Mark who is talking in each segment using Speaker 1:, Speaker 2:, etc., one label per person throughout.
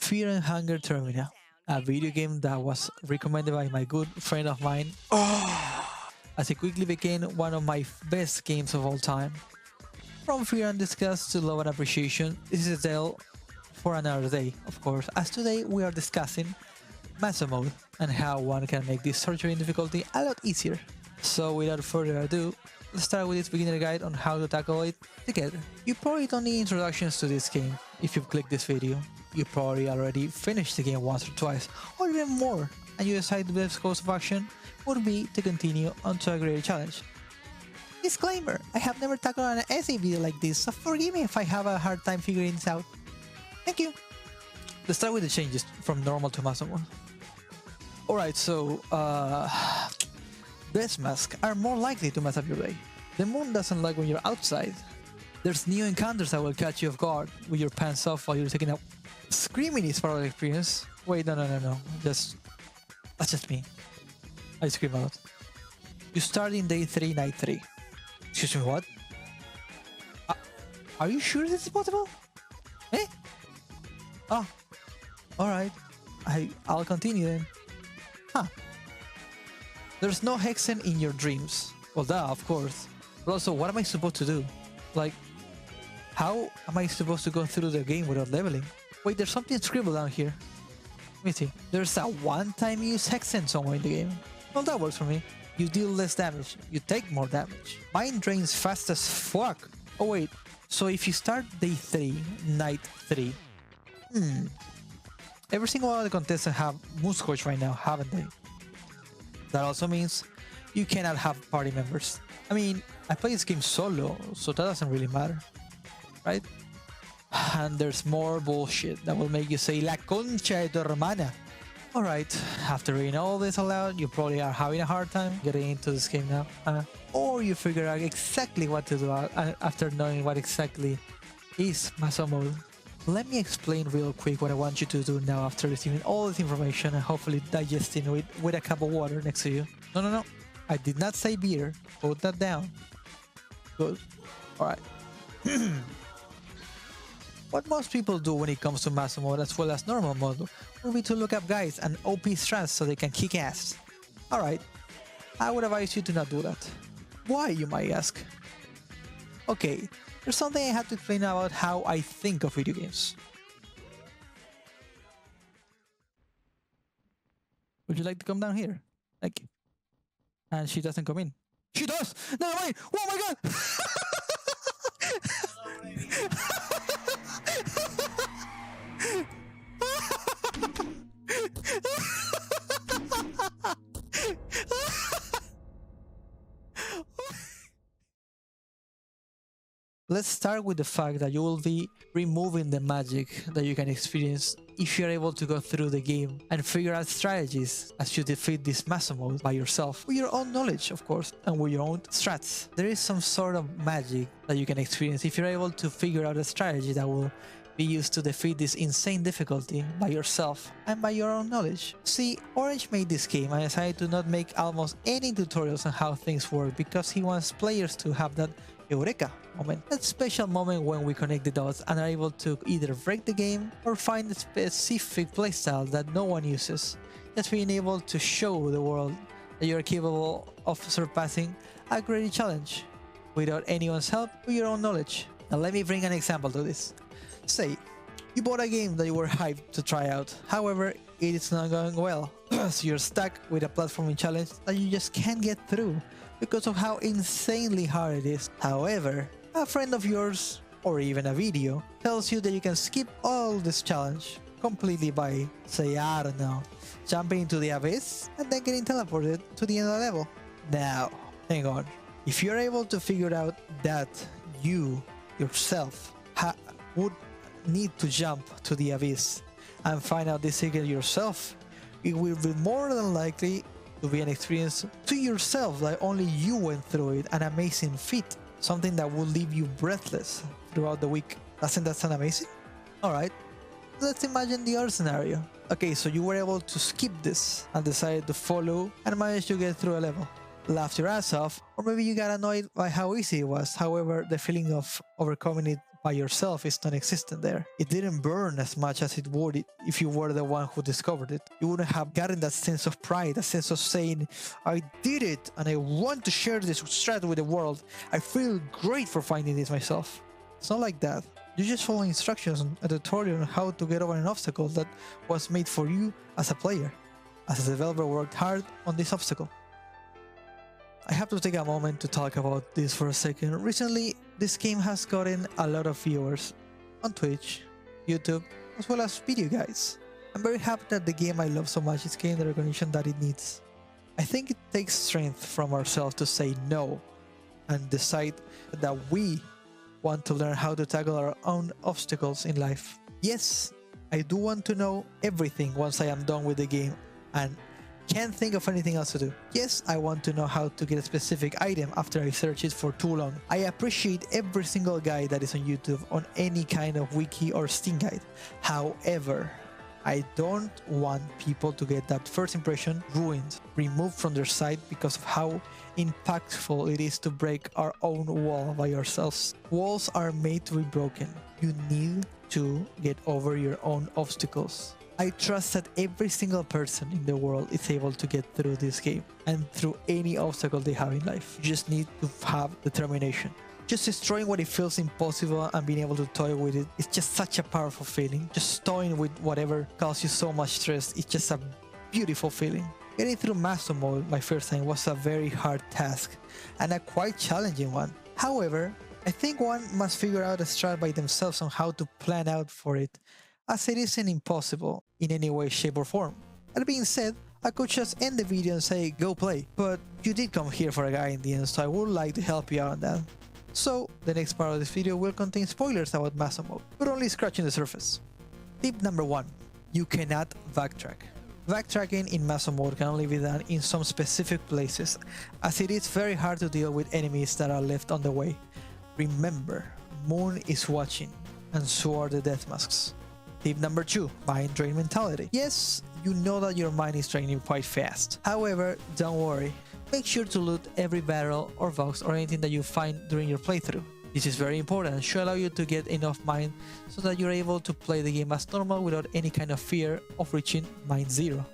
Speaker 1: Fear and Hunger Termina, a video game that was recommended by my good friend of mine as it quickly became one of my best games of all time. From fear and disgust to love and appreciation, this is a tale for another day, of course, as today we are discussing Maso Mode and how one can make this torturing difficulty a lot easier. So without further ado, let's start with this beginner guide on how to tackle it together. You probably don't need introductions to this game if you've clicked this video. You probably already finished the game once or twice, or even more, and you decide the best course of action would be to continue onto a greater challenge. Disclaimer, I have never tackled an essay video like this, so forgive me if I have a hard time figuring this out. Thank you. Let's start with the changes from normal to Maso Mode. Alright, so death masks are more likely to mess up your day. The moon doesn't like when you're outside. There's new encounters that will catch you off guard with your pants off while you're taking a screaming is part of the experience. Wait, no. That's just me. I scream out. You start in day 3, night 3. Excuse me, what? Are you sure this is possible? Eh? Oh, alright. I'll continue then. Huh. There's no hexen in your dreams. Well, duh, of course. But also, what am I supposed to do? Like, how am I supposed to go through the game without leveling? Wait, there's something scribbled down here. Let me see. There's a one-time use hexen somewhere in the game. Well, that works for me. You deal less damage. You take more damage. Mine drains fast as fuck. Oh wait, so if you start day 3, night 3. Every single one of the contestants have moose coach right now, haven't they? That also means you cannot have party members. I mean, I play this game solo, so that doesn't really matter, right? And there's more bullshit that will make you say La concha de tu hermana. Alright, after reading all this aloud, you probably are having a hard time getting into this game now. Or you figure out exactly what to do after knowing what exactly is Maso Mode. Let me explain real quick what I want you to do now after receiving all this information and hopefully digesting it with a cup of water next to you. No. I did not say beer. Put that down. Good. Alright. What most people do when it comes to Maso Mode as well as normal mode would be to look up guides and OP strats so they can kick ass. Alright, I would advise you to not do that. Why, you might ask? Okay, there's something I have to explain about how I think of video games. Would you like to come down here? Thank you. And she doesn't come in. She does! No, wait! Oh my god! Let's start with the fact that you will be removing the magic that you can experience if you're able to go through the game and figure out strategies as you defeat this Maso Mode by yourself, with your own knowledge, of course, and with your own strats. There is some sort of magic that you can experience if you're able to figure out a strategy that will be used to defeat this insane difficulty by yourself and by your own knowledge. See, Orange made this game and decided to not make almost any tutorials on how things work because he wants players to have that Eureka moment. That special moment when we connect the dots and are able to either break the game or find a specific playstyle that no one uses. Just being able to show the world that you're capable of surpassing a great challenge without anyone's help or your own knowledge. Now let me bring an example to this. Say, you bought a game that you were hyped to try out, however, it is not going well, so you're stuck with a platforming challenge that you just can't get through because of how insanely hard it is. However, a friend of yours, or even a video, tells you that you can skip all this challenge completely by, say, I don't know, jumping into the abyss and then getting teleported to the end of the level. Now, hang on. If you're able to figure out that you, yourself, would need to jump to the abyss and find out this secret yourself, it will be more than likely to be an experience to yourself that only you went through it, an amazing feat, something that will leave you breathless throughout the week. Doesn't that sound amazing? Alright, let's imagine the other scenario. Okay, so you were able to skip this and decided to follow and managed to get through a level. Laughed your ass off, or maybe you got annoyed by how easy it was, however the feeling of overcoming it by yourself is non-existent there. It didn't burn as much as it would if you were the one who discovered it. You wouldn't have gotten that sense of pride, that sense of saying, I did it and I want to share this strat with the world. I feel great for finding this myself. It's not like that. You just follow instructions and a tutorial on how to get over an obstacle that was made for you as a player, as a developer worked hard on this obstacle. I have to take a moment to talk about this for a second. Recently, this game has gotten a lot of viewers on Twitch, YouTube, as well as video guides. I'm very happy that the game I love so much is getting the recognition that it needs. I think it takes strength from ourselves to say no and decide that we want to learn how to tackle our own obstacles in life. Yes, I do want to know everything once I am done with the game and can't think of anything else to do. Yes, I want to know how to get a specific item after I search it for too long. I appreciate every single guide that is on YouTube on any kind of wiki or Steam guide. However, I don't want people to get that first impression ruined, removed from their site because of how impactful it is to break our own wall by ourselves. Walls are made to be broken. You need to get over your own obstacles. I trust that every single person in the world is able to get through this game and through any obstacle they have in life. You just need to have determination. Just destroying what it feels impossible and being able to toy with it is just such a powerful feeling. Just toying with whatever causes you so much stress is just a beautiful feeling. Getting through Maso Mode my first time was a very hard task and a quite challenging one. However, I think one must figure out a strat by themselves on how to plan out for it, as it isn't impossible in any way, shape or form. That being said, I could just end the video and say go play, but you did come here for a guide in the end, so I would like to help you out on that. So the next part of this video will contain spoilers about Maso Mode, but only scratching the surface. Tip number 1. You cannot backtrack. Backtracking in Maso Mode can only be done in some specific places, as it is very hard to deal with enemies that are left on the way. Remember, Moon is watching, and so are the death masks. Tip number 2. Mind drain mentality. Yes, you know that your mind is draining quite fast. However, don't worry. Make sure to loot every barrel or box or anything that you find during your playthrough. This is very important and should allow you to get enough mind so that you're able to play the game as normal without any kind of fear of reaching mind zero.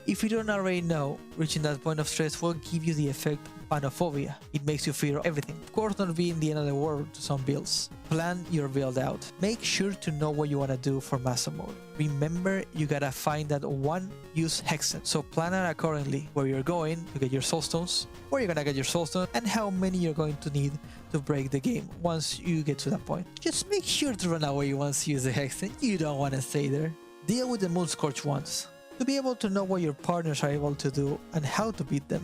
Speaker 1: If you don't already know, reaching that point of stress will give you the effect panophobia. It makes you fear everything. Of course, not being the end of the world to some builds. Plan your build out. Make sure to know what you want to do for Maso Mode. Remember, you gotta find that one use hexen, so plan out accordingly where you're going to get your soulstones, where you're gonna get your soulstone, and how many you're going to need to break the game once you get to that point. Just make sure to run away once you use the hexen. You don't want to stay there. Deal with the moon scorch ones. To be able to know what your partners are able to do and how to beat them,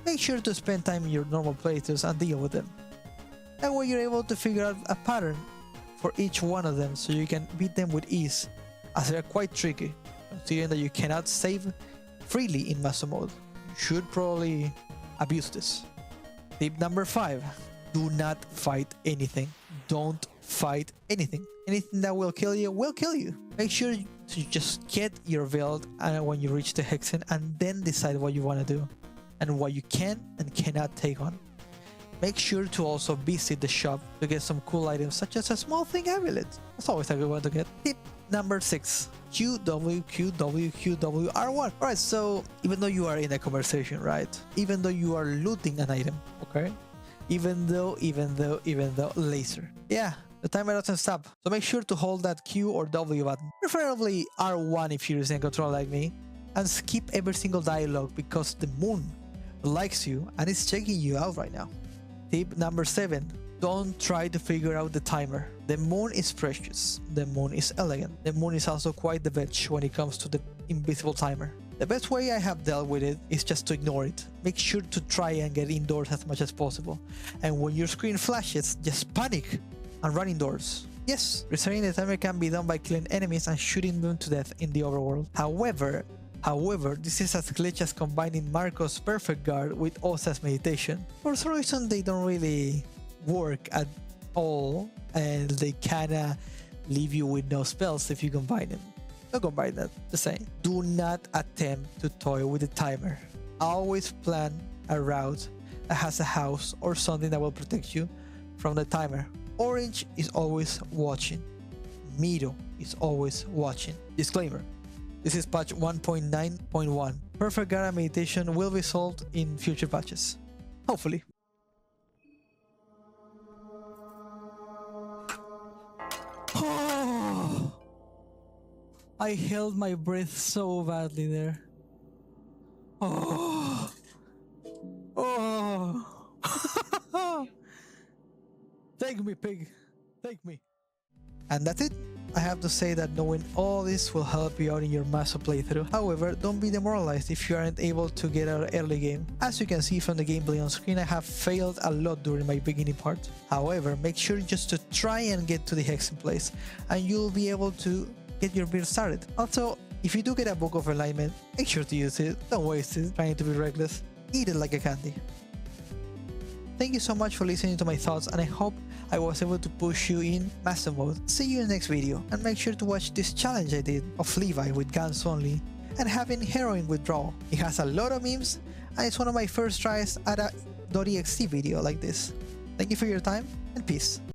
Speaker 1: make sure to spend time in your normal playthroughs and deal with them. That way you're able to figure out a pattern for each one of them so you can beat them with ease, as they're quite tricky, considering that you cannot save freely in Maso Mode. You should probably abuse this. Tip number 5. Do not fight anything. Don't fight anything. Anything that will kill you will kill you. Make sure to just get your build and when you reach the hexen, and then decide what you want to do and what you can and cannot take on. Make sure to also visit the shop to get some cool items such as a small thing amulet. That's always a good one to get. Tip number 6. QWQWQWR1. Alright, so even though you are in a conversation, right? Even though you are looting an item, okay? Even though, laser. Yeah, the timer doesn't stop. So make sure to hold that Q or W button. Preferably R1 if you're using a controller like me. And skip every single dialogue because the moon likes you and is checking you out right now. Tip number 7. Don't try to figure out the timer. The moon is precious. The moon is elegant. The moon is also quite the bitch when it comes to the invisible timer. The best way I have dealt with it is just to ignore it. Make sure to try and get indoors as much as possible. And when your screen flashes, just panic and run indoors. Yes, resetting the timer can be done by killing enemies and shooting them to death in the overworld. However, this is as glitch as combining Marco's perfect guard with Osa's meditation. For some reason, they don't really work at all, and they kinda leave you with no spells if you combine them. Don't combine that, just saying. Do not attempt to toy with the timer. Always plan a route that has a house or something that will protect you from the timer. Orange is always watching. Miro is always watching. Disclaimer. This is patch 1.9.1. Perfect Gara meditation will be solved in future patches. Hopefully. Oh, I held my breath so badly there. Oh. Oh. Take me, pig. Take me. And that's it. I have to say that knowing all this will help you out in your Maso playthrough. However, don't be demoralized if you aren't able to get out early game. As you can see from the gameplay on screen, I have failed a lot during my beginning part. However, make sure just to try and get to the hexing place, and you'll be able to get your build started. Also, if you do get a book of alignment, make sure to use it. Don't waste it trying to be reckless. Eat it like a candy. Thank you so much for listening to my thoughts, and I hope I was able to push you in Maso Mode. See you in the next video, and make sure to watch this challenge I did of Levi with Guns Only and having heroin withdrawal. It has a lot of memes, and it's one of my first tries at a .exe video like this. Thank you for your time, and peace.